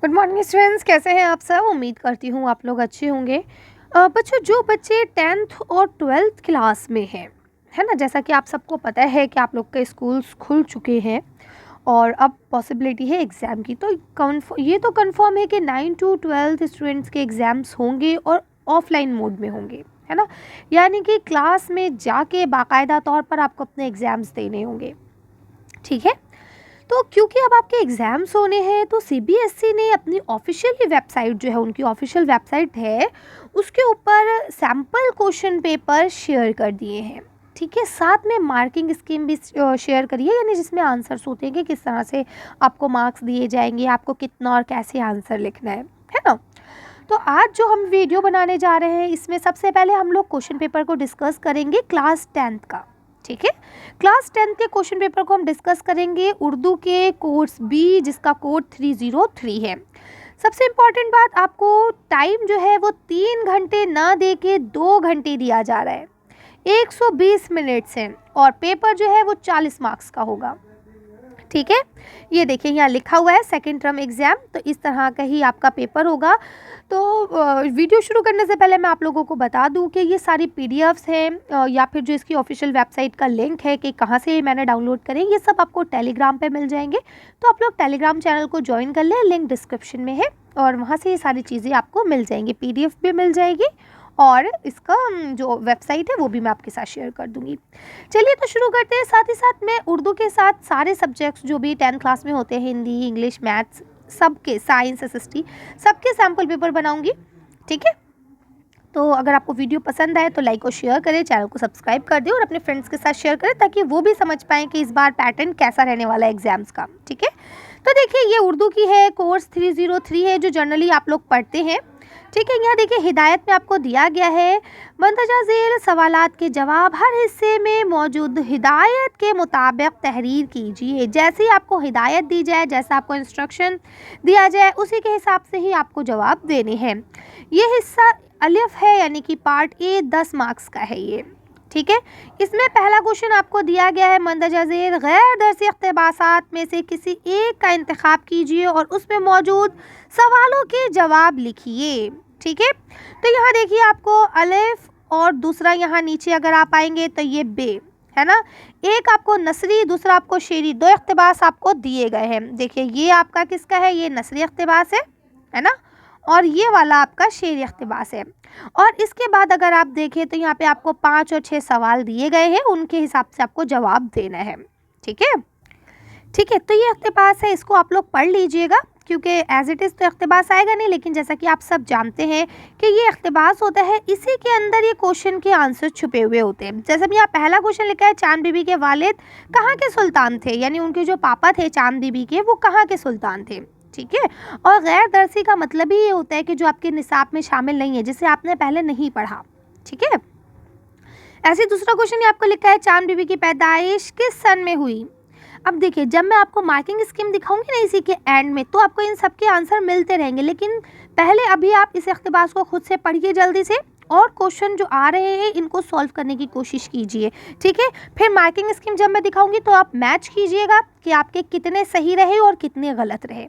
Good morning students, कैसे हैं आप सब। उम्मीद करती हूँ आप लोग अच्छे होंगे। बच्चों, जो बच्चे 10th और 12th क्लास में हैं, है ना, जैसा कि आप सबको पता है कि आप लोग के स्कूल्स खुल चुके हैं और अब पॉसिबिलिटी है एग्ज़ाम की। तो ये तो कंफर्म है कि 9 to 12 स्टूडेंट्स के एग्ज़ाम्स होंगे और ऑफलाइन मोड में होंगे, है ना। यानी कि क्लास में जाके बाकायदा तौर पर आपको अपने एग्ज़ाम्स देने होंगे, ठीक है। तो क्योंकि अब आपके एग्ज़ाम्स होने हैं तो सीबीएसई ने अपनी ऑफिशियल वेबसाइट जो है, उनकी ऑफिशियल वेबसाइट है, उसके ऊपर सैम्पल क्वेश्चन पेपर शेयर कर दिए हैं, ठीक है। साथ में मार्किंग स्कीम भी शेयर करी है, यानी जिसमें आंसर्स होते हैं कि किस तरह से आपको मार्क्स दिए जाएंगे, आपको कितना और कैसे आंसर लिखना है ना। तो आज जो हम वीडियो बनाने जा रहे हैं, इसमें सबसे पहले हम लोग क्वेश्चन पेपर को डिस्कस करेंगे क्लास 10th का, ठीक है। क्लास 10th के क्वेश्चन पेपर को हम डिस्कस करेंगे उर्दू के कोर्स बी, जिसका कोड 303 है। सबसे इम्पॉर्टेंट बात, आपको टाइम जो है वो 3 घंटे ना दे के 2 घंटे दिया जा रहा है, 120 मिनट्स हैं, और पेपर जो है वो 40 मार्क्स का होगा, ठीक है। ये देखिए यहाँ लिखा हुआ है सेकेंड टर्म एग्ज़ाम, तो इस तरह का ही आपका पेपर होगा। तो वीडियो शुरू करने से पहले मैं आप लोगों को बता दूं कि ये सारी पीडीएफ्स हैं या फिर जो इसकी ऑफिशियल वेबसाइट का लिंक है कि कहाँ से मैंने डाउनलोड करें, ये सब आपको टेलीग्राम पे मिल जाएंगे। तो आप लोग टेलीग्राम चैनल को ज्वाइन कर लें, लिंक डिस्क्रिप्शन में है, और वहाँ से ये सारी चीज़ें आपको मिल जाएंगी, पीडीएफ भी मिल जाएगी और इसका जो वेबसाइट है वो भी मैं आपके साथ शेयर कर दूंगी। चलिए तो शुरू करते हैं। साथ ही साथ मैं उर्दू के साथ सारे सब्जेक्ट्स जो भी 10th क्लास में होते हैं, हिंदी, इंग्लिश, मैथ्स, सबके, साइंस, एसएसटी, सबके सैम्पल पेपर बनाऊंगी, ठीक है। तो अगर आपको वीडियो पसंद आए तो लाइक और शेयर करें, चैनल को सब्सक्राइब कर दें और अपने फ्रेंड्स के साथ शेयर करें ताकि वो भी समझ पाएँ कि इस बार पैटर्न कैसा रहने वाला है एग्जाम्स का, ठीक है। तो देखिए ये उर्दू की है, कोर्स 303 है, जो जनरली आप लोग पढ़ते हैं, ठीक है। यहाँ देखिए हिदायत में आपको दिया गया है, मंदरजा झेल सवालात के जवाब हर हिस्से में मौजूद हिदायत के मुताबिक तहरीर कीजिए। जैसे ही आपको हिदायत दी जाए, जैसा आपको इंस्ट्रक्शन दिया जाए, उसी के हिसाब से ही आपको जवाब देने हैं। ये हिस्सा अलिफ है, यानी कि पार्ट ए, 10 मार्क्स का है ये, ठीक है। इसमें पहला क्वेश्चन आपको दिया गया है, मंदरजा झेल गैर दरसी इख्तिबासात में से किसी एक का इंतखाब कीजिए और उसमें मौजूद सवालों के जवाब लिखिए, ठीक है। तो यहाँ देखिए आपको अलिफ और दूसरा यहाँ नीचे अगर आप आएंगे तो ये बे, है ना। एक आपको नसरी, दूसरा आपको शेरी, 2 इख्तिबास आपको दिए गए हैं। देखिए ये आपका किसका है, ये नसरी इख्तिबास है ना, और ये वाला आपका शेरी इख्तिबास है। और इसके बाद अगर आप देखें तो यहाँ पे आपको 5 और 6 सवाल दिए गए हैं, उनके हिसाब से आपको जवाब देना है, ठीक है, ठीक है। तो ये इख्तिबास है, इसको आप लोग पढ़ लीजिएगा, क्योंकि एज इट इज़ तो इख्तिबास आएगा नहीं, लेकिन जैसा कि आप सब जानते हैं कि ये इख्तिबास होता है, इसी के अंदर ये क्वेश्चन के आंसर छुपे हुए होते हैं। जैसे भी यहाँ पहला क्वेश्चन लिखा है, चांद बीबी के वालिद कहाँ के सुल्तान थे, यानी उनके जो पापा थे चांद बीबी के, वो कहाँ के सुल्तान थे, ठीक है। और गैर दरसी का मतलब ही ये होता है कि जो आपके निसाब में शामिल नहीं है, जिसे आपने पहले नहीं पढ़ा, ठीक है। ऐसे दूसरा क्वेश्चन आपको लिखा है, चांद बीबी की पैदाइश किस सन में हुई। अब देखिए जब मैं आपको मार्किंग स्कीम दिखाऊंगी ना इसी के एंड में, तो आपको इन सब के आंसर मिलते रहेंगे, लेकिन पहले अभी आप इस इख्तिबास को खुद से पढ़िए जल्दी से, और क्वेश्चन जो आ रहे हैं इनको सॉल्व करने की कोशिश कीजिए, ठीक है। फिर मार्किंग स्कीम जब मैं दिखाऊंगी तो आप मैच कीजिएगा कि आपके कितने सही रहे और कितने गलत रहे।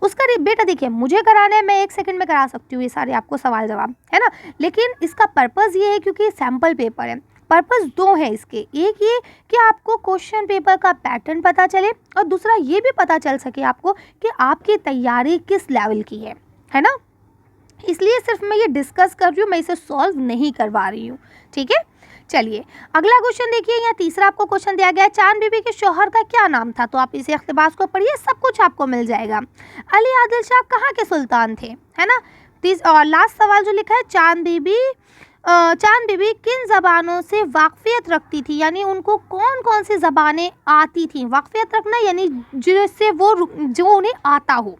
उसका बेटा देखिए मुझे कराना है, मैं 1 सेकंड में करा सकती हूँ ये सारे आपको सवाल जवाब, है ना, लेकिन इसका पर्पज़ ये है क्योंकि सैम्पल पेपर है। पर्पस 2 है इसके, एक ये कि आपको क्वेश्चन पेपर का पैटर्न पता चले, और दूसरा ये भी पता चल सके आपको कि आपकी तैयारी किस लेवल की है ना। इसलिए सिर्फ मैं ये डिस्कस कर रही हूँ, मैं इसे सॉल्व नहीं करवा रही हूँ, ठीक है। चलिए अगला क्वेश्चन देखिए, यहाँ तीसरा आपको क्वेश्चन दिया गया है, चांद बीबी के शौहर का क्या नाम था। तो आप इसे इख्तिबास को पढ़िए, सब कुछ आपको मिल जाएगा। अली आदिल शाह कहाँ के सुल्तान थे, है ना। और लास्ट सवाल जो लिखा है, चांद बीबी किन ज़बानों से वाकफियत रखती थी, यानी उनको कौन कौन सी ज़बानें आती थी। वाकफियत रखना यानी जिससे वो जो उन्हें आता हो,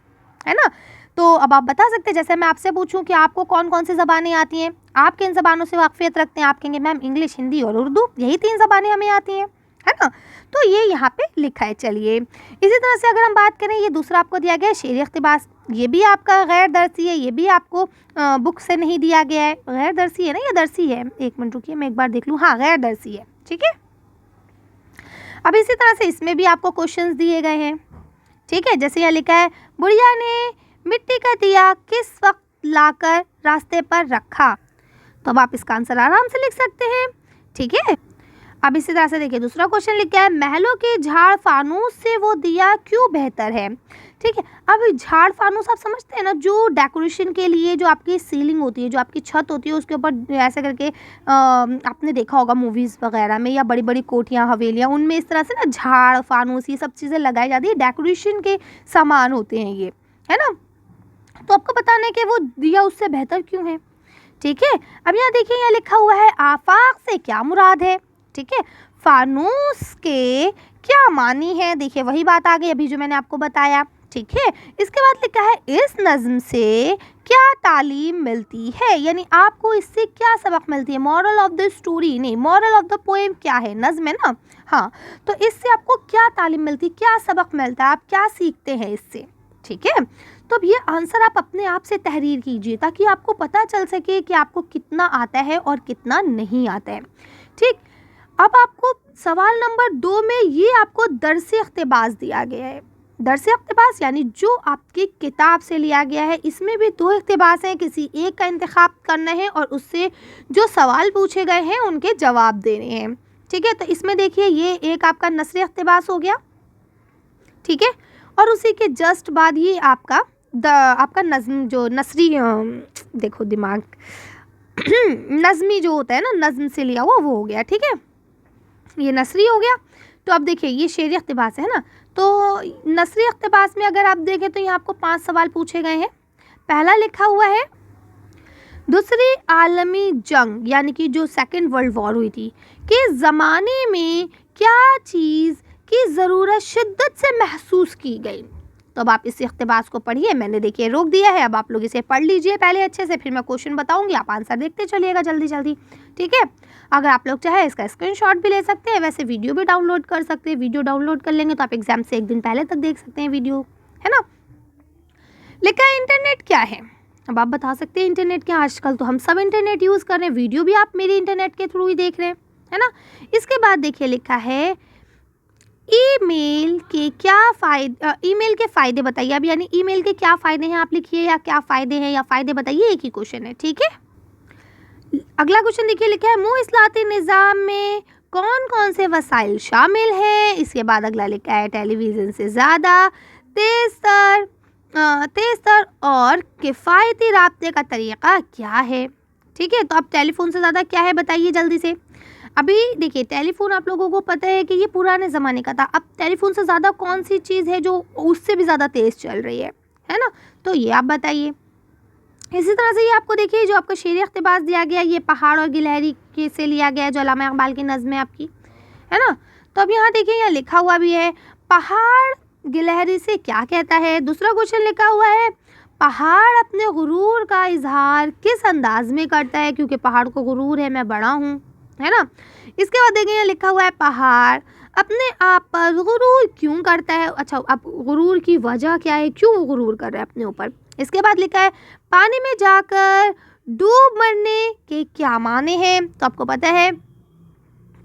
है ना। तो अब आप बता सकते हैं, जैसे मैं आपसे पूछूं कि आपको कौन कौन सी ज़बानें आती हैं, आप किन ज़बानों से वाकफियत रखते हैं, आप कहेंगे मैम इंग्लिश, हिंदी और उर्दू, यही 3 ज़बानें हमें आती हैं, है ना। तो ये यहाँ पे लिखा है। चलिए इसी तरह से अगर हम बात करें, ये दूसरा आपको दिया गया है शेरी इख्तिबास, ये भी आपका गैर दरसी है, ये भी आपको बुक से नहीं दिया गया है। गैर दरसी है ना, ये दरसी है, 1 मिनट रुकिए मैं एक बार देख लूँ, हाँ गैर दरसी है, ठीक है। अब इसी तरह से इसमें भी आपको क्वेश्चंस दिए गए हैं, ठीक है। जैसे यहाँ लिखा है, बुढ़िया ने मिट्टी का दिया किस वक्त लाकर रास्ते पर रखा? तो अब आप इसका आंसर आराम से लिख सकते हैं। ठीक है, अब इसी तरह से देखिए दूसरा क्वेश्चन लिखा है, महलों के झाड़ फानूस से वो दिया क्यों बेहतर है? ठीक है, अब झाड़ फानूस आप समझते हैं ना, जो डेकोरेशन के लिए जो आपकी सीलिंग होती है, जो आपकी छत होती है, उसके ऊपर ऐसे करके आपने देखा होगा मूवीज़ वगैरह में, या बड़ी बड़ी कोठियाँ हवेलियाँ, उनमें इस तरह से ना झाड़ फानूस ये सब चीज़ें लगाई जाती है, डेकोरेशन के सामान होते हैं ये, है ना। तो आपको बताना है कि वो दिया उससे बेहतर क्यों है। ठीक है, अब यहाँ देखिए, यहाँ लिखा हुआ है आफाक से क्या मुराद है? ठीक है, फानूस के क्या मानी है? देखिए वही बात आ गई अभी जो मैंने आपको बताया। ठीक है, इसके बाद लिखा है इस नज़्म से क्या तालीम मिलती है, यानी आपको इससे क्या सबक मिलती है? मॉरल ऑफ द स्टोरी नहीं, मॉरल ऑफ द पोएम क्या है? नज़्म है ना। हाँ, तो इससे आपको क्या तालीम मिलती है, क्या सबक मिलता है, आप क्या सीखते हैं इससे? ठीक है, तो अब ये आंसर आप अपने आप से तहरीर कीजिए ताकि आपको पता चल सके कि आपको कितना आता है और कितना नहीं आता है। ठीक, अब आपको सवाल नंबर 2 में ये आपको दर्स इख्तिबास दिया गया है। दर्स इख्तिबास यानी जो आपकी किताब से लिया गया है, इसमें भी 2 इख्तिबास हैं, किसी एक का इंतखाब करना है और उससे जो सवाल पूछे गए हैं उनके जवाब देने हैं। ठीक है, तो इसमें देखिए ये एक आपका नसरी इख्तिबास हो गया। ठीक है, और उसी के जस्ट बाद ये आपका नज़्म जो नसरी देखो दिमाग नज़मी जो होता है ना, नज़्म से लिया हुआ वो हो गया। ठीक है, ये नसरी हो गया। तो अब देखिए ये शेरी इख्तिबास है ना, तो नसरी इख्तिबास में अगर आप देखें तो यहाँ आपको 5 सवाल पूछे गए हैं। पहला लिखा हुआ है दूसरी आलमी जंग यानी कि जो सेकेंड वर्ल्ड वॉर हुई थी के ज़माने में क्या चीज़ की ज़रूरत शिद्दत से महसूस की गई? तो अब आप इस इख्तिबास को पढ़िए, मैंने देखिए रोक दिया है, अब आप लोग इसे पढ़ लीजिए पहले अच्छे से, फिर मैं क्वेश्चन बताऊंगी, आप आंसर देखते चलिएगा जल्दी जल्दी। ठीक है, अगर आप लोग चाहे इसका स्क्रीनशॉट भी ले सकते हैं, वैसे वीडियो भी डाउनलोड कर सकते हैं। वीडियो डाउनलोड कर लेंगे तो आप एग्जाम से 1 दिन पहले तक देख सकते हैं वीडियो, है ना। लिखा है इंटरनेट क्या है? अब आप बता सकते हैं इंटरनेट क्या? आजकल तो हम सब इंटरनेट यूज़ कर रहे हैं, वीडियो भी आप मेरी इंटरनेट के थ्रू ही देख रहे हैं, है ना। इसके बाद देखिए लिखा है ईमेल के फ़ायदे बताइए। अब यानी ईमेल के क्या फ़ायदे हैं आप लिखिए, या क्या फ़ायदे हैं या फ़ायदे बताइए, एक ही क्वेश्चन है। ठीक है, अगला क्वेश्चन देखिए लिखा है मुइस्लाती निज़ाम में कौन कौन से वसाइल शामिल हैं? इसके बाद अगला लिखा है टेलीविज़न से ज़्यादा तेज़ तर और किफ़ायती राब्ते का तरीक़ा क्या है? ठीक है, तो अब टेलीफोन से ज़्यादा क्या है बताइए जल्दी से। अभी देखिए टेलीफोन आप लोगों को पता है कि ये पुराने ज़माने का था, अब टेलीफोन से ज़्यादा कौन सी चीज़ है जो उससे भी ज़्यादा तेज़ चल रही है ना, तो ये आप बताइए। इसी तरह से ये आपको देखिए जो आपका शेर इख्तिबास दिया गया, ये पहाड़ और गिलहरी के से लिया गया जो अल्लामा इकबाल की नज़्म है आपकी, है ना। तो अब यहाँ देखिए यहाँ लिखा हुआ भी है पहाड़ गिलहरी से क्या कहता है। दूसरा क्वेश्चन लिखा हुआ है पहाड़ अपने गुरूर का इजहार किस अंदाज में करता है? क्योंकि पहाड़ को गुरूर है मैं बड़ा हूँ, है ना। इसके बाद देखिए यहाँ लिखा हुआ है पहाड़ अपने आप पर गुरूर क्यों करता है? अच्छा, अब गुरूर की वजह क्या है, क्यों वो गुरूर कर रहा है अपने ऊपर। इसके बाद लिखा है पानी में जाकर डूब मरने के क्या माने हैं? तो आपको पता है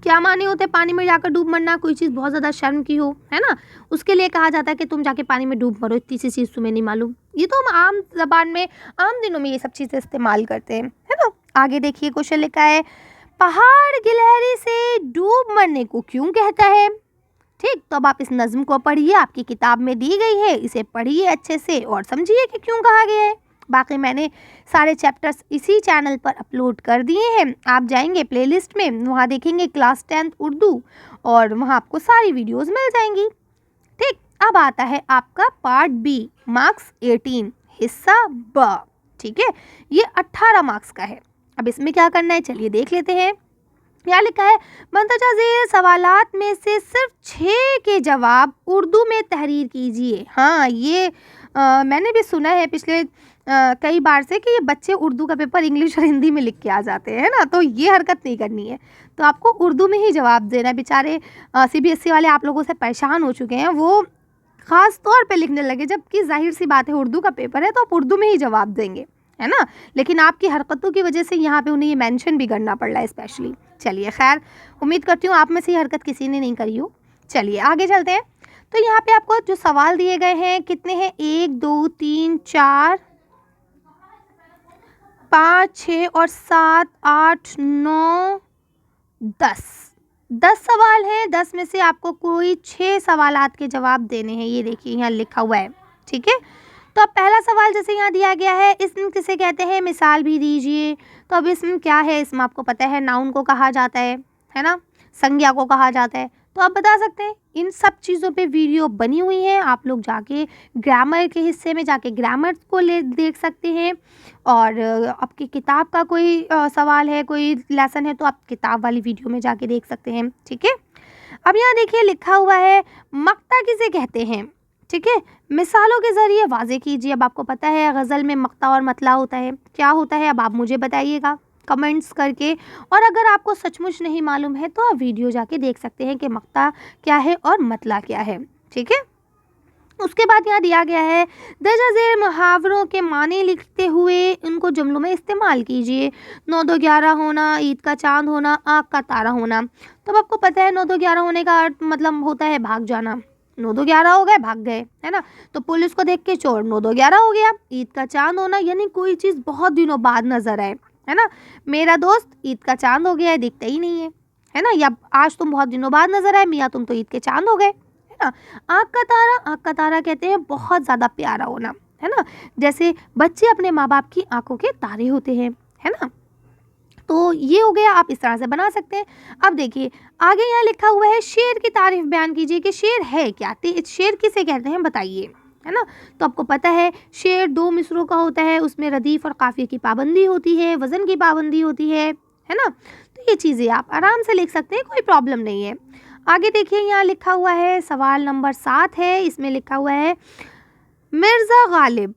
क्या माने होते हैं पानी में जाकर डूब मरना? कोई चीज़ बहुत ज़्यादा शर्म की हो, है ना, उसके लिए कहा जाता है कि तुम जाके पानी में डूब मरो, इतनी सी चीज़ तुम्हें नहीं मालूम। ये तो हम आम ज़बान में आम दिनों में ये सब चीज़ें इस्तेमाल करते हैं, है ना। आगे देखिए क्वेश्चन लिखा है पहाड़ गिलहरी से डूब मरने को क्यों कहता है? ठीक, तो अब आप इस नज़्म को पढ़िए, आपकी किताब में दी गई है, इसे पढ़िए अच्छे से और समझिए कि क्यों कहा गया है। बाकी मैंने सारे चैप्टर्स इसी चैनल पर अपलोड कर दिए हैं, आप जाएंगे प्लेलिस्ट में, वहाँ देखेंगे क्लास 10th उर्दू और वहाँ आपको सारी वीडियोस मिल जाएंगी। ठीक, अब आता है आपका पार्ट बी, मार्क्स 18 हिस्सा ब। ठीक है, ये 18 मार्क्स का है। अब इसमें क्या करना है चलिए देख लेते हैं। यहाँ लिखा है मंतजा ज़ेर सवालात में से सिर्फ 6 के जवाब उर्दू में तहरीर कीजिए। हाँ, ये मैंने भी सुना है पिछले कई बार से कि ये बच्चे उर्दू का पेपर इंग्लिश और हिंदी में लिख के आ जाते हैं ना, तो ये हरकत नहीं करनी है, तो आपको उर्दू में ही जवाब देना है। बेचारे CBSE वाले आप लोगों से परेशान हो चुके हैं, वो ख़ास तौर पे लिखने लगे, जबकि जाहिर सी बात है उर्दू का पेपर है तो आप उर्दू में ही जवाब देंगे, है ना। लेकिन आपकी हरकतों की वजह से यहाँ पे उन्हें ये मेंशन भी करना पड़ रहा है स्पेशली। चलिए खैर, उम्मीद करती हूँ आप में से ये हरकत किसी ने नहीं करी हो। चलिए आगे चलते हैं। तो यहाँ पे आपको जो सवाल दिए गए हैं कितने हैं, 1 2 3 4 5 6 और 7 8 9 10 सवाल हैं। 10 में से आपको कोई 6 सवालात के जवाब देने हैं। ये देखिए यहाँ लिखा हुआ है, ठीक है। तो अब पहला सवाल जैसे यहाँ दिया गया है, इसम किसे कहते हैं, मिसाल भी दीजिए। तो अब इसम क्या है, इसम आपको पता है नाउन को कहा जाता है ना, संज्ञा को कहा जाता है। तो आप बता सकते हैं। इन सब चीज़ों पे वीडियो बनी हुई है, आप लोग जाके ग्रामर के हिस्से में जाके ग्रामर को ले देख सकते हैं। और आपकी किताब का कोई सवाल है, कोई लेसन है, तो आप किताब वाली वीडियो में जाके देख सकते हैं, ठीक है। अब यहाँ देखिए लिखा हुआ है मक्ता किसे कहते हैं, ठीक है। मिसालों के ज़रिए वाजे कीजिए। अब आपको पता है गज़ल में मक्ता और मतला होता है, क्या होता है, अब आप मुझे बताइएगा कमेंट्स करके। और अगर आपको सचमुच नहीं मालूम है तो आप वीडियो जाके देख सकते हैं कि मक्ता क्या है और मतला क्या है, ठीक है। उसके बाद यहाँ दिया गया है दर्जा ज़ेर मुहावरों के माने लिखते हुए उनको जुमलों में इस्तेमाल कीजिए। 9 2 11 होना, ईद का चांद होना, आँख का तारा होना। तो अब आपको पता है 9 2 11 होने का अर्थ मतलब होता है भाग जाना। 9 2 11 हो गए, भाग गए, है ना। तो पुलिस को देख के चोर 9 2 11 हो गया। ईद का चांद होना यानी कोई चीज़ बहुत दिनों बाद नजर आए, है ना। मेरा दोस्त ईद का चांद हो गया है, दिखता ही नहीं है ना। या आज तुम बहुत दिनों बाद नजर आए, मियाँ तुम तो ईद के चांद हो गए, है ना। आँख का तारा कहते हैं बहुत ज़्यादा प्यारा होना, है ना। जैसे बच्चे अपने माँ बाप की आंखों के तारे होते हैं, है ना। तो ये हो गया, आप इस तरह से बना सकते हैं। अब देखिए आगे यहाँ लिखा हुआ है शेर की तारीफ बयान कीजिए कि शेर है क्या, शेर किसे कहते हैं बताइए, है ना। तो आपको पता है शेर 2 मिसरों का होता है, उसमें रदीफ और काफिये की पाबंदी होती है, वज़न की पाबंदी होती है ना। तो ये चीज़ें आप आराम से लिख सकते हैं, कोई प्रॉब्लम नहीं है। आगे देखिए यहाँ लिखा हुआ है सवाल नंबर 7 है, इसमें लिखा हुआ है मिर्ज़ा गालिब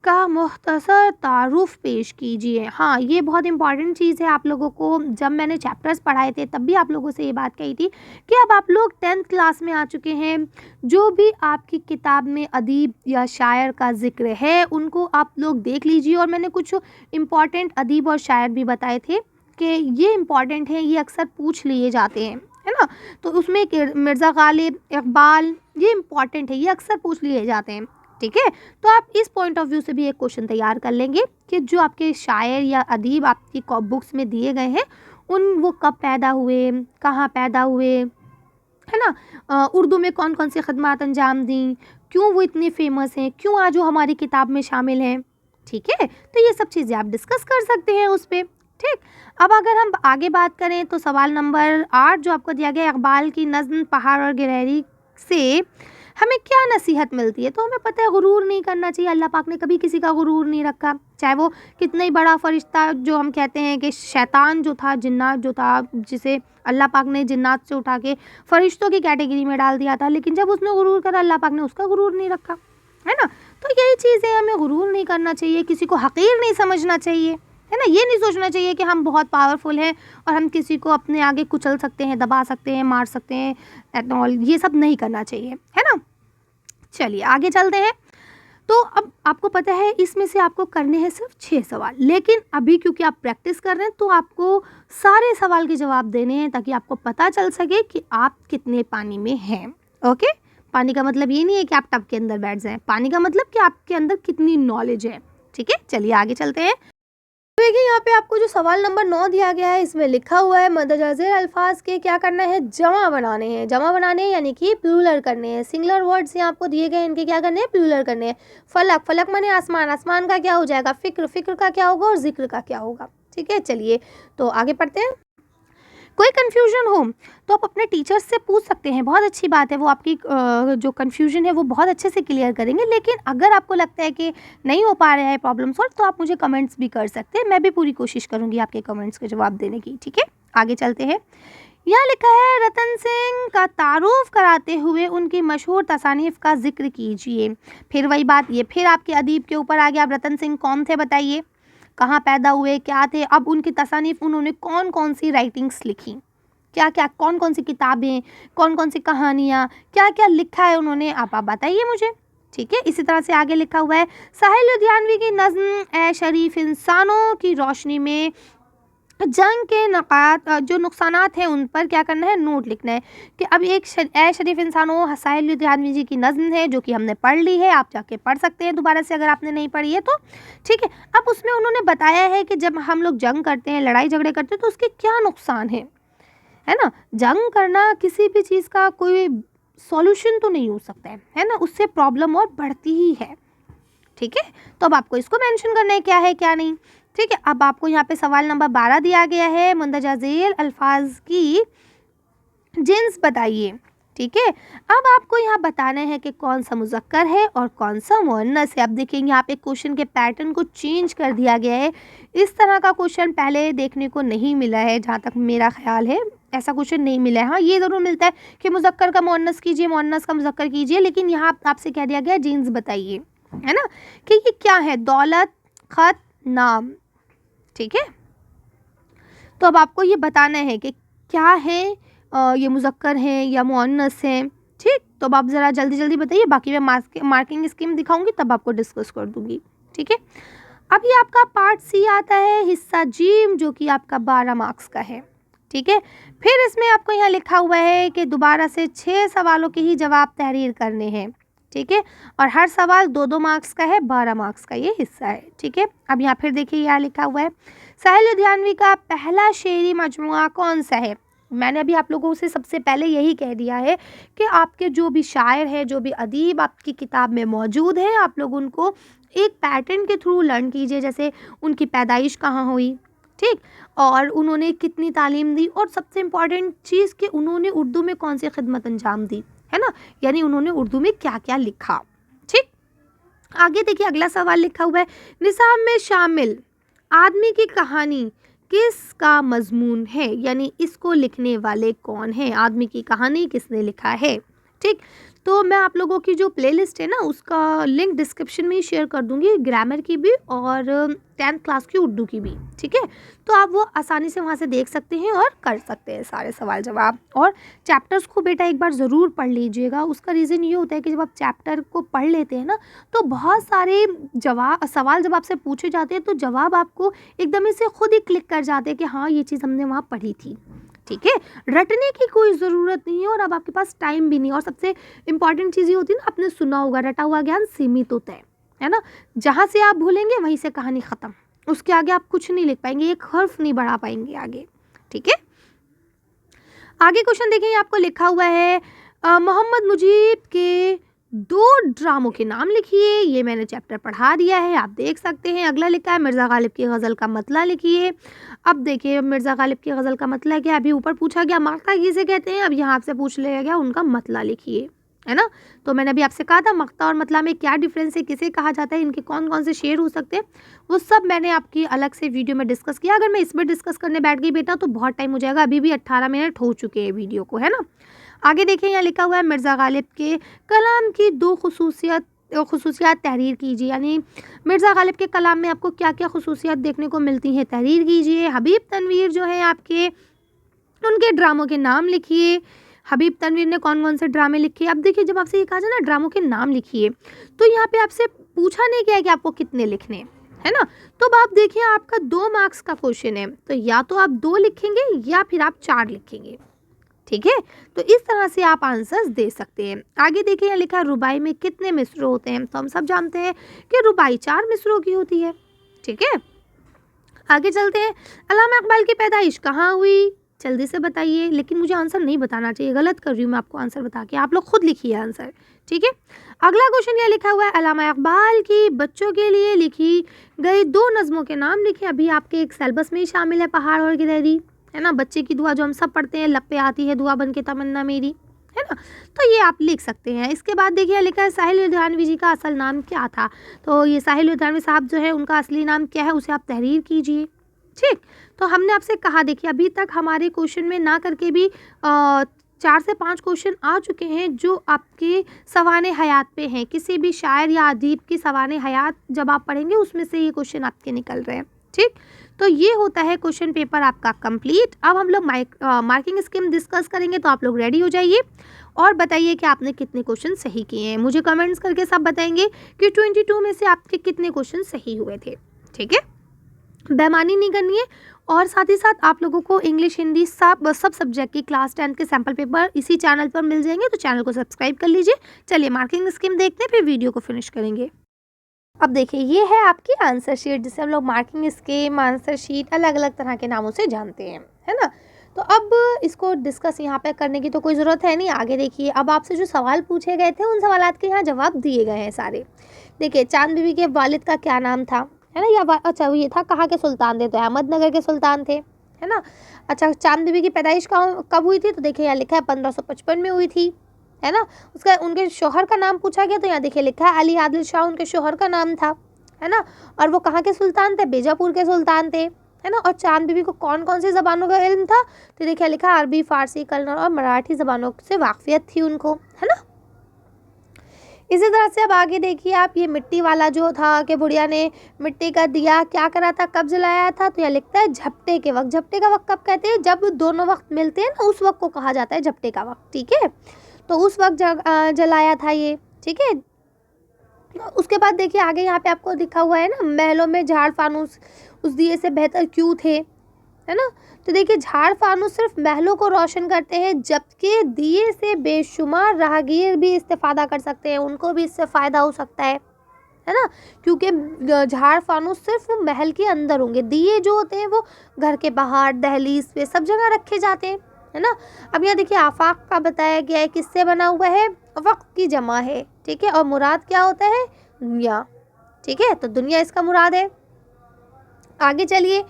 का मुख्तसर तारुफ पेश कीजिए। हाँ, ये बहुत इंपॉर्टेंट चीज़ है। आप लोगों को जब मैंने चैप्टर्स पढ़ाए थे तब भी आप लोगों से ये बात कही थी कि अब आप लोग 10th क्लास में आ चुके हैं, जो भी आपकी किताब में अदीब या शायर का जिक्र है उनको आप लोग देख लीजिए। और मैंने कुछ इम्पॉर्टेंट अदीब और शायर भी बताए थे कि ये इम्पॉर्टेंट हैं, ये अक्सर पूछ लिए जाते हैं, है ना। तो उसमें मिर्ज़ा गालिब, इकबाल, ये इम्पॉर्टेंट है, ये अक्सर पूछ लिए जाते हैं, ठीक है। तो आप इस पॉइंट ऑफ व्यू से भी एक क्वेश्चन तैयार कर लेंगे कि जो आपके शायर या अदीब आपकी बुक्स में दिए गए हैं वो कब पैदा हुए, कहाँ पैदा हुए, है ना। उर्दू में कौन कौन सी खदमात अंजाम दी, क्यों वो इतने फेमस हैं, क्यों आज वो हमारी किताब में शामिल हैं, ठीक है। तो ये सब चीज़ें आप डिस्कस कर सकते हैं उस पर, ठीक। अब अगर हम आगे बात करें तो सवाल नंबर 8 जो आपको दिया गया, इकबाल की नज़्म पहाड़ और गिलहरी से हमें क्या नसीहत मिलती है। तो हमें पता है गुरूर नहीं करना चाहिए। अल्लाह पाक ने कभी किसी का गुरूर नहीं रखा, चाहे वो कितना ही बड़ा फरिश्ता, जो हम कहते हैं कि शैतान जो था, जिन्नात जो था, जिसे अल्लाह पाक ने जिन्नात से उठा के फरिश्तों की कैटेगरी में डाल दिया था, लेकिन जब उसने गुरूर करा अल्लाह पाक ने उसका गुरूर नहीं रखा, है ना। तो यही चीज़ है, हमें गुरूर नहीं करना चाहिए, किसी को हकीर नहीं समझना चाहिए, है ना। ये नहीं सोचना चाहिए कि हम बहुत पावरफुल हैं और हम किसी को अपने आगे कुचल सकते हैं, दबा सकते हैं, मार सकते हैं एंड ऑल, ये सब नहीं करना चाहिए, है ना। चलिए आगे चलते हैं। तो अब आपको पता है इसमें से आपको करने हैं सिर्फ 6 सवाल, लेकिन अभी क्योंकि आप प्रैक्टिस कर रहे हैं तो आपको सारे सवाल के जवाब देने हैं ताकि आपको पता चल सके कि आप कितने पानी में हैं। ओके, पानी का मतलब ये नहीं है कि आप टब के अंदर बैठ जाएं, पानी का मतलब कि आपके अंदर कितनी नॉलेज है, ठीक है। चलिए आगे चलते हैं। देखिए यहाँ पे आपको जो सवाल नंबर 9 दिया गया है, इसमें लिखा हुआ है मदरजा ज़ेर अल्फाज के क्या करना है, जमा बनाने हैं। जमा बनाने यानी कि प्लूरल करने हैं। सिंगुलर वर्ड्स यहाँ आपको दिए गए, इनके क्या करने हैं, प्लूरल करने हैं। फलक, फलक माने आसमान, आसमान का क्या हो जाएगा, फिक्र, फिक्र का क्या होगा और जिक्र का क्या होगा, ठीक है। चलिए तो आगे पढ़ते हैं। कोई कन्फ्यूजन हो तो आप अपने टीचर्स से पूछ सकते हैं, बहुत अच्छी बात है, वो आपकी जो कन्फ्यूजन है वो बहुत अच्छे से क्लियर करेंगे। लेकिन अगर आपको लगता है कि नहीं हो पा रहा है प्रॉब्लम सॉल्व तो आप मुझे कमेंट्स भी कर सकते हैं, मैं भी पूरी कोशिश करूँगी आपके कमेंट्स के जवाब देने की, ठीक है। आगे चलते हैं। यहाँ लिखा है रतन सिंह का तारुफ कराते हुए उनकी मशहूर तसानीफ़ का जिक्र कीजिए। फिर वही बात, ये फिर आपके अदीब के ऊपर आ गया। अब रतन सिंह कौन थे बताइए, कहाँ पैदा हुए, क्या थे, अब उनकी तसानीफ़, उन्होंने कौन कौन सी राइटिंग्स लिखी, क्या क्या, कौन कौन सी किताबें, कौन कौन सी कहानियाँ, क्या क्या लिखा है उन्होंने, आप बताइए मुझे, ठीक है। इसी तरह से आगे लिखा हुआ है साहिल लुधियानवी की नज़्म ए शरीफ इंसानों की रोशनी में जंग के नकात जो नुकसानात हैं उन पर क्या करना है, नोट लिखना है कि अब एक ए शरीफ इंसान हो, साहिल लुधियानवी जी की नज़्म है जो कि हमने पढ़ ली है, आप जाके पढ़ सकते हैं दोबारा से अगर आपने नहीं पढ़ी है तो, ठीक है। अब उसमें उन्होंने बताया है कि जब हम लोग जंग करते हैं, लड़ाई झगड़े करते हैं तो उसके क्या नुकसान है ना। जंग करना किसी भी चीज़ का कोई सॉल्यूशन तो नहीं हो सकता है ना, उससे प्रॉब्लम और बढ़ती ही है, ठीक है। तो अब आपको इसको मेंशन करना है क्या है क्या नहीं, ठीक है। अब आपको यहाँ पे सवाल नंबर 12 दिया गया है, मुंदरजा झेल अल्फाज की जिन्स बताइए, ठीक है। अब आपको यहाँ बताना है कि कौन सा मुज़क्कर है और कौन सा मुअन्नस है। अब देखेंगे यहाँ पे क्वेश्चन के पैटर्न को चेंज कर दिया गया है, इस तरह का क्वेश्चन पहले देखने को नहीं मिला है, जहाँ तक मेरा ख्याल है ऐसा क्वेश्चन नहीं मिला है। हाँ, ये ज़रूर मिलता है कि मुज़क्कर का मुअन्नस कीजिए, मुअन्नस का मुज़क्कर कीजिए, लेकिन यहाँ आपसे कह दिया गया जिन्स बताइए, है ना, कि ये क्या है, दौलत, खत, नाम, ठीक है। तो अब आपको ये बताना है कि क्या है, ये मुज़क्कर है या मुअन्नस है, ठीक। तो अब आप ज़रा जल्दी जल्दी बताइए, बाकी मैं मार्किंग स्कीम दिखाऊंगी तब आपको डिस्कस कर दूंगी, ठीक है। अब ये आपका पार्ट सी आता है, हिस्सा जीम, जो कि आपका 12 मार्क्स का है, ठीक है। फिर इसमें आपको यहाँ लिखा हुआ है कि दोबारा से 6 सवालों के ही जवाब तहरीर करने हैं, ठीक है, और हर सवाल 2-2 मार्क्स का है, 12 मार्क्स का ये हिस्सा है, ठीक है। अब यहाँ फिर देखिए यहाँ लिखा हुआ है, साहिल लुधियानवी का पहला शेरी मजमुआ कौन सा है। मैंने अभी आप लोगों से सबसे पहले यही कह दिया है कि आपके जो भी शायर है, जो भी अदीब आपकी किताब में मौजूद है, आप लोग उनको एक पैटर्न के थ्रू लर्न कीजिए, जैसे उनकी पैदाइश कहाँ हुई, ठीक, और उन्होंने कितनी तालीम दी, और सबसे इम्पॉर्टेंट चीज़ कि उन्होंने उर्दू में कौन सी खिदमत अंजाम दी, है ना, यानी उन्होंने उर्दू में क्या क्या लिखा, ठीक। आगे देखिए अगला सवाल लिखा हुआ है, निसाब में शामिल आदमी की कहानी किसका मजमून है, यानी इसको लिखने वाले कौन है, आदमी की कहानी किसने लिखा है, ठीक। तो मैं आप लोगों की जो प्लेलिस्ट है ना उसका लिंक डिस्क्रिप्शन में ही शेयर कर दूंगी, ग्रामर की भी और 10th क्लास की उर्दू की भी, ठीक है। तो आप वो आसानी से वहाँ से देख सकते हैं और कर सकते हैं सारे सवाल जवाब, और चैप्टर्स को बेटा एक बार ज़रूर पढ़ लीजिएगा। उसका रीज़न ये होता है कि जब आप चैप्टर को पढ़ लेते हैं ना तो बहुत सारे सवाल जब आपसे पूछे जाते हैं तो जवाब आपको एकदम से खुद ही क्लिक कर जाते हैं कि हाँ ये चीज़ हमने वहाँ पढ़ी थी, ठीक है। रटने की कोई ज़रूरत नहीं है और अब आपके पास टाइम भी नहीं, और सबसे इम्पॉर्टेंट चीज़ ये होती है ना, आपने सुना होगा रटा हुआ ज्ञान सीमित होता है ना, जहाँ से आप भूलेंगे वहीं से कहानी ख़त्म, उसके आगे आप कुछ नहीं लिख पाएंगे, एक हर्फ नहीं बढ़ा पाएंगे आगे, ठीक है। आगे क्वेश्चन देखिए, आपको लिखा हुआ है मोहम्मद मुजीब के 2 ड्रामों के नाम लिखिए, ये मैंने चैप्टर पढ़ा दिया है, आप देख सकते हैं। अगला लिखा है मिर्ज़ा गालिब की गज़ल का मतला लिखिए। अब देखिए मिर्ज़ा गालिब की गज़ल का मतला क्या, अभी ऊपर पूछा गया मक्ता किसे कहते हैं, अब यहाँ आपसे पूछ लिया गया उनका मतला लिखिए, है ना। तो मैंने अभी आपसे कहा था मक्ता और मतला में क्या डिफरेंस है, किसे कहा जाता है, इनके कौन कौन से शेर हो सकते हैं, वो सब मैंने आपकी अलग से वीडियो में डिस्कस किया। अगर मैं इसमें डिस्कस करने बैठ गई बेटा तो बहुत टाइम हो जाएगा, अभी भी 18 मिनट हो चुके हैं वीडियो को, है ना। आगे देखिए यहाँ लिखा हुआ है मिर्ज़ा गालिब के कलाम की 2 खुसूसियात तहरीर कीजिए, यानी मिर्ज़ा गालिब के कलाम में आपको क्या क्या खुसूसियात देखने को मिलती हैं, तहरीर कीजिए। हबीब तनवीर जो है आपके, उनके ड्रामों के नाम लिखिए, हबीब तनवीर ने कौन कौन से ड्रामे लिखे। अब देखिए जब आपसे ये कहा जाए ना ड्रामों के नाम लिखिए, तो यहाँ पे आपसे पूछा नहीं गया है कि आपको कितने लिखने, है ना। तो अब आप देखिए आपका 2 मार्क्स का क्वेश्चन है, तो या तो आप 2 लिखेंगे या फिर आप 4 लिखेंगे, ठीक है। तो इस तरह से आप आंसर्स दे सकते हैं। आगे देखिए यहाँ लिखा है रुबाई में कितने मिसरों होते हैं, तो हम सब जानते हैं कि रुबाई 4 मिसरों की होती है, ठीक है। आगे चलते हैं, अल्लामा इकबाल की पैदाइश कहाँ हुई, जल्दी से बताइए, लेकिन मुझे आंसर नहीं बताना चाहिए, गलत कर रही हूँ मैं आपको आंसर बता के, आप लोग खुद लिखिए आंसर, ठीक है। अगला क्वेश्चन यहाँ लिखा हुआ है अल्लामा इकबाल की बच्चों के लिए लिखी गई 2 नज़मों के नाम लिखे। अभी आपके एक सिलेबस में ही शामिल है, पहाड़ और गिलहरी, है ना, बच्चे की दुआ जो हम सब पढ़ते हैं, लब पे आती है दुआ बन के तमन्ना मेरी, है ना, तो ये आप लिख सकते हैं। इसके बाद देखिए लिखा है साहिल लुधियानवी जी का असल नाम क्या था, तो ये साहिल लुधियानवी साहब जो है उनका असली नाम क्या है उसे आप तहरीर कीजिए, ठीक। तो हमने आपसे कहा देखिए अभी तक हमारे क्वेश्चन में ना करके भी 4 से 5 क्वेश्चन आ चुके हैं जो आपके सवाने हयात पे हैं, किसी भी शायर या अदीब की सवाने हयात जब आप पढ़ेंगे उसमें से ये क्वेश्चन आपके निकल रहे हैं, ठीक। तो ये होता है क्वेश्चन पेपर आपका कंप्लीट। अब हम लोग मार्किंग स्कीम डिस्कस करेंगे, तो आप लोग रेडी हो जाइए और बताइए कि आपने कितने क्वेश्चन सही किए हैं। मुझे कमेंट्स करके सब बताएंगे कि 22 में से आपके कितने क्वेश्चन सही हुए थे, ठीक है। बेईमानी नहीं करनी है और साथ ही साथ आप लोगों को इंग्लिश, हिंदी सब सब्जेक्ट की क्लास 10 के सैम्पल पेपर इसी चैनल पर मिल जाएंगे, तो चैनल को सब्सक्राइब कर लीजिए। चलिए मार्किंग स्कीम देखते हैं, फिर वीडियो को फिनिश करेंगे। अब देखिए, ये है आपकी आंसर शीट, जिसे हम लोग मार्किंग स्कीम, आंसर शीट अलग अलग तरह के नामों से जानते हैं, है ना। तो अब इसको डिस्कस यहाँ पे करने की तो कोई ज़रूरत है नहीं। आगे देखिए, अब आपसे जो सवाल पूछे गए थे उन सवालात के यहाँ जवाब दिए गए हैं सारे। देखिए, चांद बीबी के वालिद का क्या नाम था, है ना। या अच्छा, ये था कहाँ के सुल्तान थे, तो अहमदनगर के सुल्तान थे, है ना। अच्छा, चांद बीबी की पैदाइश कब हुई थी, तो देखिए यहाँ लिखा है 1555 में हुई थी, है ना। उसका उनके शौहर का नाम पूछा गया, तो यहाँ देखिए लिखा है अली आदिल शाह उनके शौहर का नाम था, है ना। और वो कहाँ के सुल्तान थे, बीजापुर के सुल्तान थे, है ना। और चांद बीबी को कौन कौन सी ज़बानों का इल्म था, तो देखिए लिखा है अरबी, फारसी, कन्नड़ और मराठी ज़बानों से वाकफियत थी उनको, है ना। इसी तरह से अब आगे देखिए आप, ये मिट्टी वाला जो था कि बुढ़िया ने मिट्टी का दिया क्या करा था, कब जलाया था, तो यह लिखता है झपटे के वक्त। झपटे का वक्त कब कहते हैं, जब दोनों वक्त मिलते हैं ना, उस वक्त को कहा जाता है झपटे का वक्त, ठीक है। तो उस वक्त जलाया था ये, ठीक है। उसके बाद देखिए आगे यहाँ पे आपको दिखा हुआ है ना, महलों में झाड़ फानूस उस दिए से बेहतर क्यों थे, है ना। तो देखिए, झाड़ फानूस सिर्फ महलों को रोशन करते हैं, जबकि दिए से बेशुमार राहगीर भी इस्तेफादा कर सकते हैं, उनको भी इससे फ़ायदा हो सकता है ना। क्योंकि झाड़ फानूस सिर्फ महल के अंदर होंगे, दिए जो होते हैं वो घर के बाहर, दहलीज पे सब जगह रखे जाते हैं, है ना। अब यहाँ देखिए, आफाक का बताया गया है, किससे बना हुआ है, वक्त की जमा है, ठीक है। और मुराद क्या होता है, दुनिया, ठीक है। तो दुनिया इसका मुराद है। आगे चलिए,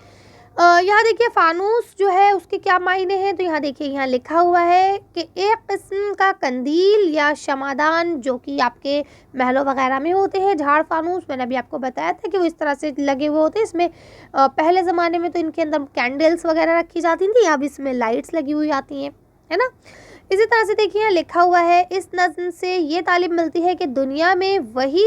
यहाँ देखिए फानूस जो है उसके क्या मायने हैं, तो यहाँ देखिए यहाँ लिखा हुआ है कि एक किस्म का कंदील या शमादान जो कि आपके महलों वगैरह में होते हैं। झाड़ फानूस मैंने अभी आपको बताया था कि वो इस तरह से लगे हुए होते हैं। इसमें पहले ज़माने में तो इनके अंदर कैंडल्स वगैरह रखी जाती थी, अब इसमें लाइट्स लगी हुई आती हैं, है ना। इसी तरह से देखिए यहाँ लिखा हुआ है, इस नज़्म से ये तालीम मिलती है कि दुनिया में वही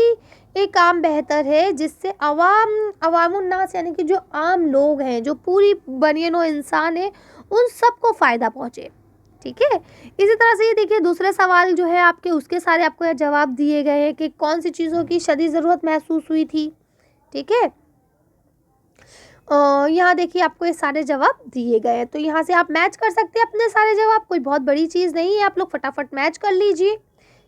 एक काम बेहतर है जिससे अवामुन्नास यानी कि जो आम लोग हैं, जो पूरी बनियनो इंसान है, उन सबको फ़ायदा पहुँचे, ठीक है। इसी तरह से ये देखिए, दूसरे सवाल जो है आपके, उसके सारे आपको यह जवाब दिए गए हैं कि कौन सी चीज़ों की शदीद ज़रूरत महसूस हुई थी, ठीक है। यहाँ देखिए आपको ये सारे जवाब दिए गए हैं, तो यहाँ से आप मैच कर सकते हैं अपने सारे जवाब, कोई बहुत बड़ी चीज़ नहीं है, आप लोग फटाफट मैच कर लीजिए,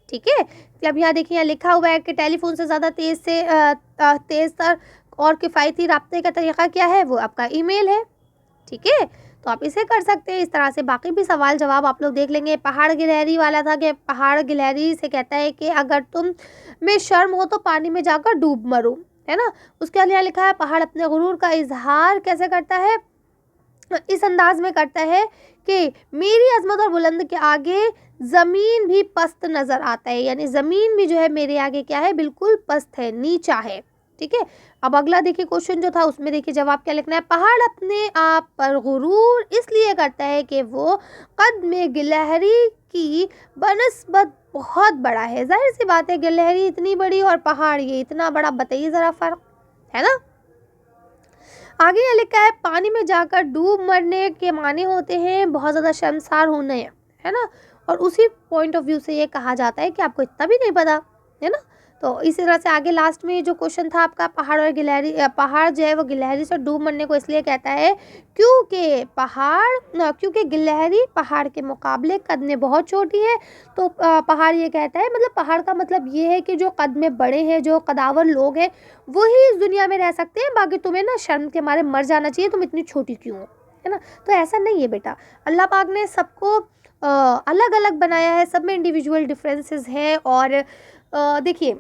ठीक है। तो अब यहाँ देखिए, यहाँ लिखा हुआ है कि टेलीफोन से ज़्यादा तेज़ तर और किफ़ायती राब्ते का तरीक़ा क्या है, वो आपका ईमेल है, ठीक है। तो आप इसे कर सकते हैं। इस तरह से बाकी भी सवाल जवाब आप लोग देख लेंगे। पहाड़ गिलहरी वाला था कि पहाड़ गिलहरी से कहता है कि अगर तुम में शर्म हो तो पानी में जाकर डूब मरो, है ना। उसके बाद यहाँ लिखा है, पहाड़ अपने गुरूर का इजहार कैसे करता है, इस अंदाज में करता है कि मेरी अजमत और बुलंद के आगे ज़मीन भी पस्त नज़र आता है, यानी ज़मीन भी जो है मेरे आगे क्या है, बिल्कुल पस्त है, नीचा है, ठीक है। अब अगला देखिए क्वेश्चन जो था, उसमें देखिए जवाब क्या लिखना है। पहाड़ अपने आप पर गुरूर इसलिए करता है कि वो कद में गिलहरी की बनस्बत बहुत बड़ा है। जाहिर सी बात है, गिलहरी इतनी बड़ी और पहाड़ ये इतना बड़ा, बताइए ज़रा फ़र्क, है ना। आगे यहाँ लिखा है, पानी में जाकर डूब मरने के माने होते हैं बहुत ज़्यादा शर्मसार होने, है ना। और उसी पॉइंट ऑफ व्यू से ये कहा जाता है कि आपको इतना भी नहीं पता, है ना। तो इसी तरह से आगे लास्ट में ये जो क्वेश्चन था आपका, पहाड़ और गिलहरी, पहाड़ जो है वो गिलहरी से डूब मरने को इसलिए कहता है क्योंकि गिलहरी पहाड़ के मुकाबले कद में बहुत छोटी है। तो पहाड़ ये कहता है, मतलब पहाड़ का मतलब ये है कि जो कद में बड़े हैं, जो कदावर लोग हैं, वही इस दुनिया में रह सकते हैं, बाकी तुम्हें ना शर्म के मारे मर जाना चाहिए, तुम इतनी छोटी क्यों हो, है ना। तो ऐसा नहीं है बेटा, अल्लाह पाक ने सबको अलग अलग बनाया है, सब में इंडिविजुअल डिफरेंसेस हैं। और देखिए,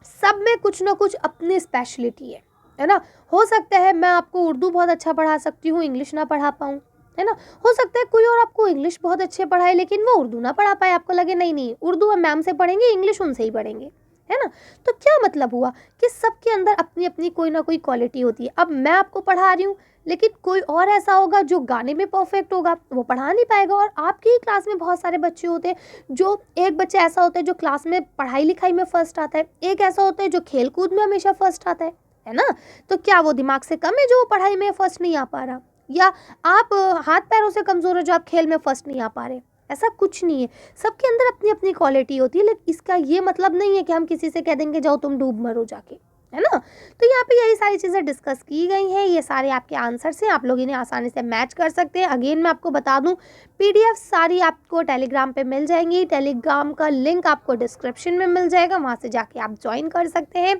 सब में कुछ ना कुछ अपनी स्पेशलिटी है ना। हो सकता है मैं आपको उर्दू बहुत अच्छा पढ़ा सकती हूँ, इंग्लिश ना पढ़ा पाऊँ, है ना। हो सकता है कोई और आपको इंग्लिश बहुत अच्छे पढ़ाए लेकिन वो उर्दू ना पढ़ा पाए, आपको लगे नहीं उर्दू हम मैम से पढ़ेंगे, इंग्लिश उनसे ही पढ़ेंगे, है ना। तो क्या मतलब हुआ कि सबके अंदर अपनी अपनी कोई ना कोई क्वालिटी होती है। अब मैं आपको पढ़ा रही हूँ, लेकिन कोई और ऐसा होगा जो गाने में परफेक्ट होगा, वो पढ़ा नहीं पाएगा। और आपकी ही क्लास में बहुत सारे बच्चे होते हैं, जो एक बच्चा ऐसा होता है जो क्लास में पढ़ाई लिखाई में फर्स्ट आता है, एक ऐसा होता है जो खेल कूद में हमेशा फर्स्ट आता है ना। तो क्या वो दिमाग से कम है जो पढ़ाई में फर्स्ट नहीं आ पा रहा, या आप हाथ पैरों से कमज़ोर हो जो आप खेल में फर्स्ट नहीं आ पा रहे? ऐसा कुछ नहीं है, सबके अंदर अपनी अपनी क्वालिटी होती है। लेकिन इसका ये मतलब नहीं है कि हम किसी से कह देंगे जाओ तुम डूब मरो जाके, है ना। तो यहाँ पे यही सारी चीज़ें डिस्कस की गई हैं, ये सारे आपके आंसर्स हैं, आप लोग इन्हें आसानी से मैच कर सकते हैं। अगेन मैं आपको बता दूं, पीडीएफ सारी आपको टेलीग्राम पे मिल जाएंगी, टेलीग्राम का लिंक आपको डिस्क्रिप्शन में मिल जाएगा, वहाँ से जाके आप ज्वाइन कर सकते हैं।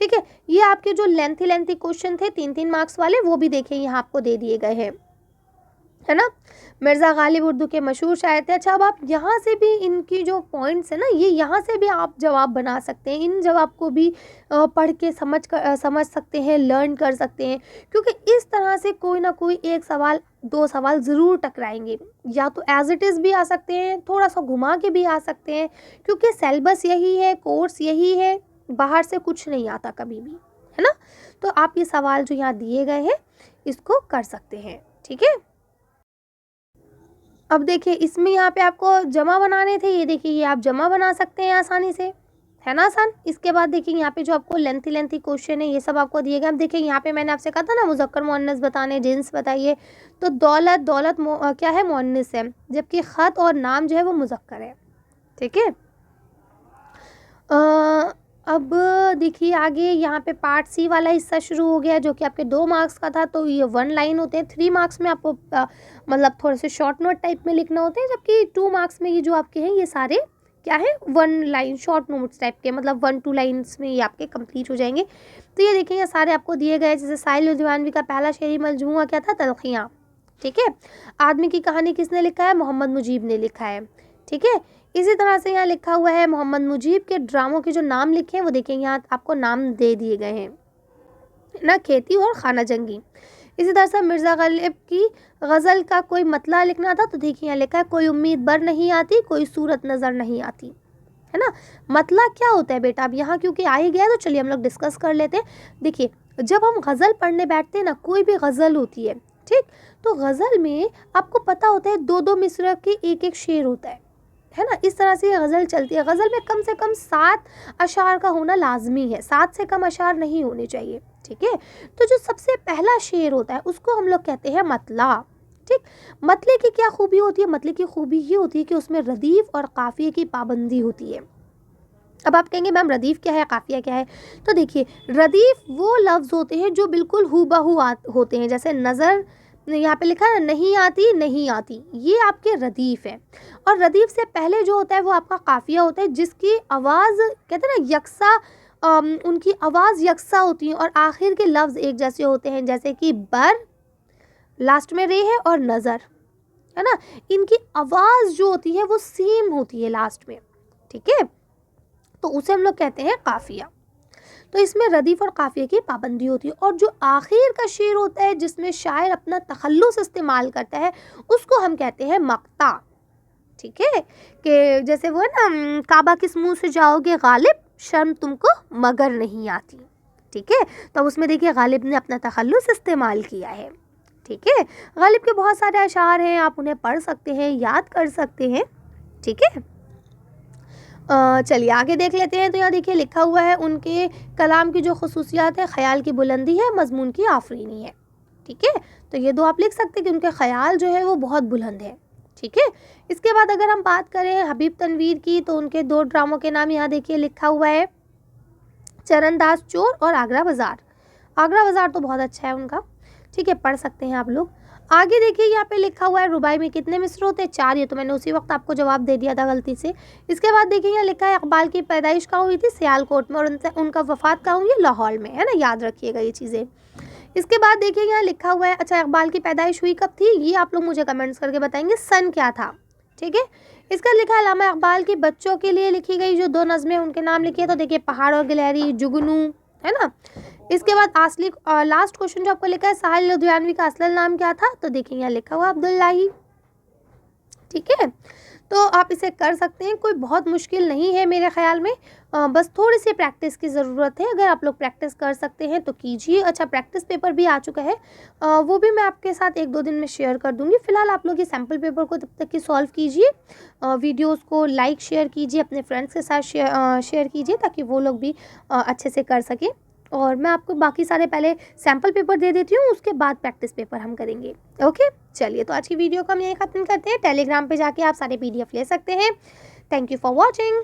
ठीक है, ये आपके जो लेंथी क्वेश्चन थे 3-3 मार्क्स वाले, वो भी देखिए यहाँ आपको दे दिए गए हैं, है ना। मिर्ज़ा गालिब उर्दू के मशहूर शायर थे। अच्छा, अब आप यहाँ से भी इनकी जो पॉइंट्स है ना, ये यहाँ से भी आप जवाब बना सकते हैं, इन जवाब को भी पढ़ के समझ सकते हैं, लर्न कर सकते हैं, क्योंकि इस तरह से कोई ना कोई एक सवाल 2 सवाल ज़रूर टकराएंगे, या तो एज इट इज़ भी आ सकते हैं, थोड़ा सा घुमा के भी आ सकते हैं, क्योंकि सिलेबस यही है, कोर्स यही है, बाहर से कुछ नहीं आता कभी भी, है ना। तो आप ये सवाल जो यहाँ दिए गए हैं इसको कर सकते हैं। ठीक है, अब देखिए इसमें यहाँ पे आपको जमा बनाने थे, ये देखिए ये आप जमा बना सकते हैं आसानी से, है ना आसान। इसके बाद देखिए यहाँ पे जो आपको लेंथी क्वेश्चन है ये सब आपको दिए गए। अब देखिए यहाँ पे मैंने आपसे कहा था ना मुज़क्कर मुअन्नस बताने, जिन्स बताइए, तो दौलत क्या है, मुअन्नस है, जबकि ख़त और नाम जो है वो मुज़क्कर है। ठीक है, अब देखिए आगे यहाँ पे पार्ट सी वाला हिस्सा शुरू हो गया, जो कि आपके 2 मार्क्स का था। तो ये 1 लाइन होते हैं, 3 मार्क्स में आपको मतलब थोड़े से शॉर्ट नोट टाइप में लिखना होते हैं, जबकि 2 मार्क्स में ये जो आपके हैं ये सारे क्या है, 1 लाइन शॉर्ट नोट्स टाइप के, मतलब 1-2 लाइन्स में ये आपके कंप्लीट हो जाएंगे। तो ये देखिए ये सारे आपको दिए गए, जैसे साहिल लुधियानवी का पहला शेरी मजमूआ क्या था, तलखियाँ। ठीक है, आदमी की कहानी किसने लिखा है, मोहम्मद मुजीब ने लिखा है। ठीक है, इसी तरह से यहाँ लिखा हुआ है मोहम्मद मुजीब के ड्रामों के जो नाम लिखे हैं वो देखिए यहाँ आपको नाम दे दिए गए हैं ना, खेती और खाना जंगी। इसी तरह से मिर्ज़ा गालिब की गज़ल का कोई मतला लिखना था, तो देखिए यहाँ लिखा है कोई उम्मीद बर नहीं आती, कोई सूरत नज़र नहीं आती, है ना। मतला क्या होता है बेटा, अब यहाँ क्योंकि आ ही गया तो चलिए हम लोग डिस्कस कर लेते हैं। देखिए जब हम गज़ल पढ़ने बैठते हैं ना, कोई भी गज़ल होती है, ठीक, तो गज़ल में आपको पता होता है 2-2 मिसरा के एक शेर होता है ना। इस तरह से ये गज़ल चलती है। गज़ल में कम से कम 7 अशार का होना लाजमी है, 7 से कम अशार नहीं होने चाहिए। ठीक है, तो जो सबसे पहला शेर होता है उसको हम लोग कहते हैं मतला। ठीक, मतले की क्या खूबी होती है, मतले की खूबी ये होती है कि उसमें रदीफ़ और काफ़िये की पाबंदी होती है। अब आप कहेंगे मैम रदीफ़ क्या है, काफ़िया क्या है, तो देखिए रदीफ़ वो लफ्ज़ होते हैं जो बिल्कुल हूबहू होते हैं, जैसे नज़र यहाँ पे लिखा है नहीं आती, नहीं आती, ये आपके रदीफ़ है। और रदीफ़ से पहले जो होता है वो आपका काफ़िया होता है, जिसकी आवाज़ कहते हैं ना यकसा, उनकी आवाज़ यकसा होती है और आखिर के लफ्ज़ एक जैसे होते हैं, जैसे कि बर, लास्ट में रे है, और नज़र, है ना, इनकी आवाज़ जो होती है वो सेम होती है लास्ट में। ठीक है, तो उसे हम लोग कहते हैं काफ़िया। तो इसमें रदीफ़ और काफ़िया की पाबंदी होती है। और जो आखिर का शेर होता है जिसमें शायर अपना तखल्लुस इस्तेमाल करता है उसको हम कहते हैं मक्ता। ठीक है, कि जैसे वो है ना, काबा किस मुंह से जाओगे गालिब, शर्म तुमको मगर नहीं आती। ठीक है, तो अब उसमें देखिए गालिब ने अपना तखल्लुस इस्तेमाल किया है। ठीक है, गालिब के बहुत सारे अशार हैं, आप उन्हें पढ़ सकते हैं, याद कर सकते हैं। ठीक है, चलिए आगे देख लेते हैं। तो यहाँ देखिए लिखा हुआ है उनके कलाम की जो खसूसियात है, ख़याल की बुलंदी है, मजमून की आफरीनी है। ठीक है, तो ये 2 आप लिख सकते हैं कि उनके ख़याल जो है वो बहुत बुलंद है। ठीक है, इसके बाद अगर हम बात करें हबीब तनवीर की, तो उनके 2 ड्रामों के नाम यहाँ देखिए लिखा हुआ है, चरणदास चोर और आगरा बाज़ार। आगरा बाज़ार तो बहुत अच्छा है उनका। ठीक है, पढ़ सकते हैं आप लोग। आगे देखिए यहाँ पे लिखा हुआ है रुबाई में कितने मिसरे होते हैं, 4। ये तो मैंने उसी वक्त आपको जवाब दे दिया था गलती से। इसके बाद देखिए यहाँ लिखा है इकबाल की पैदाइश कहाँ हुई थी, सियालकोट में, और उनका वफात कहाँ हुई है, लाहौर में, है ना, याद रखिएगा ये चीज़ें। इसके बाद देखिए यहाँ लिखा हुआ है, अच्छा इकबाल की पैदाइश हुई कब थी, ये आप लोग मुझे कमेंट्स करके बताएंगे, सन क्या था। ठीक है, इसका लिखा है अल्लामा इकबाल की बच्चों के लिए लिखी गई जो 2 नज़में उनके नाम लिखी है, तो देखिए पहाड़ और गिलहरी, जुगनू, है ना। इसके बाद असली लास्ट क्वेश्चन जो आपको लिखा है, साहिल लुधियानवी का असल नाम क्या था, तो देखिए यहाँ लिखा हुआ अब्दुल्लाही। ठीक है, तो आप इसे कर सकते हैं, कोई बहुत मुश्किल नहीं है मेरे ख़्याल में, बस थोड़ी सी प्रैक्टिस की ज़रूरत है। अगर आप लोग प्रैक्टिस कर सकते हैं तो कीजिए। अच्छा, प्रैक्टिस पेपर भी आ चुका है, वो भी मैं आपके साथ 1-2 दिन में शेयर कर दूंगी। फ़िलहाल आप लोग ये सैम्पल पेपर को तब तक की सॉल्व कीजिए, वीडियोस को लाइक शेयर कीजिए, अपने फ्रेंड्स के साथ शेयर कीजिए, ताकि वो लोग भी अच्छे से कर सकें। और मैं आपको बाकी सारे पहले सैम्पल पेपर दे देती हूँ, उसके बाद प्रैक्टिस पेपर हम करेंगे। ओके, चलिए तो आज की वीडियो को हम यहीं ख़त्म करते हैं। टेलीग्राम पे जाके आप सारे PDF ले सकते हैं। Thank you for watching.